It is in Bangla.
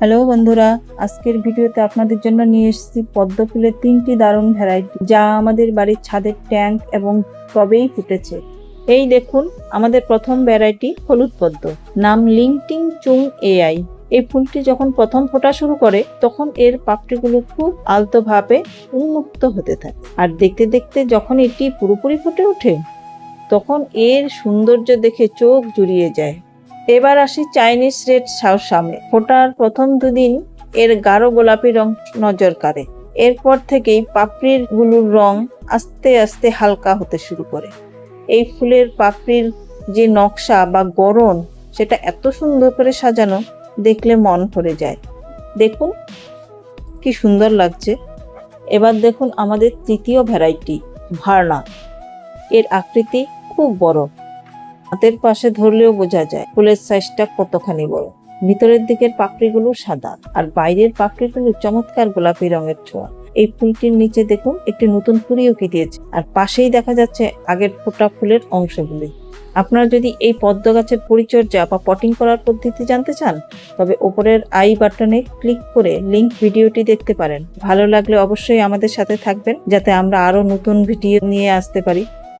হ্যালো বন্ধুরা, আজকের ভিডিওতে আপনাদের জন্য নিয়ে এসেছি পদ্ম ফুলের 3টি দারুণ ভ্যারাইটি, যা আমাদের বাড়ির ছাদের ট্যাঙ্ক এবং টবেই ফুটেছে। এই দেখুন, আমাদের প্রথম ভ্যারাইটি হলুদ পদ্ম, নাম লিংটিং চুং এআই। এই ফুলটি যখন প্রথম ফোটা শুরু করে তখন এর পাপড়িগুলো খুব আলতোভাবে উন্মুক্ত হতে থাকে, আর দেখতে দেখতে যখন এটি পুরোপুরি ফুটে ওঠে তখন এর সৌন্দর্য দেখে চোখ জুড়িয়ে যায়। এবার আসি চাইনিজ রেড শাওসামে। ফোটার প্রথম দুদিন এর গাঢ় গোলাপি রং নজর কাড়ে। এরপর থেকেই পাপড়ির গুলোর রং আস্তে আস্তে হালকা হতে শুরু করে। এই ফুলের পাপড়ির যে নকশা বা গড়ন, সেটা এত সুন্দর করে সাজানো, দেখলে মন ভরে যায়। দেখুন কি সুন্দর লাগছে। এবার দেখুন আমাদের তৃতীয় ভ্যারাইটি ভার্না। এর আকৃতি খুব বড়, হাতের পাশে ধরলেও বোঝা যায় ফুলের সাইজটা কতখানি বড়। ভিতরের দিকের পাপড়িগুলো সাদা আর বাইরের পাপড়িগুলো চমৎকার গোলাপি রঙের ছোঁয়া। এই ফুলটির নিচে দেখুন একটি নতুন কুঁড়িও কি দিয়েছে, আর পাশেই দেখা যাচ্ছে আগের ফোটা ফুলের অংশগুলি। আপনারা যদি এই পদ্ম গাছের পরিচর্যা বা পটিং করার পদ্ধতি জানতে চান, তবে উপরের আই বাটনে ক্লিক করে লিংক ভিডিওটি দেখতে পারেন। ভালো লাগলে অবশ্যই আমাদের সাথে থাকবেন, যাতে আমরা আরো নতুন ভিডিও নিয়ে আসতে পারি।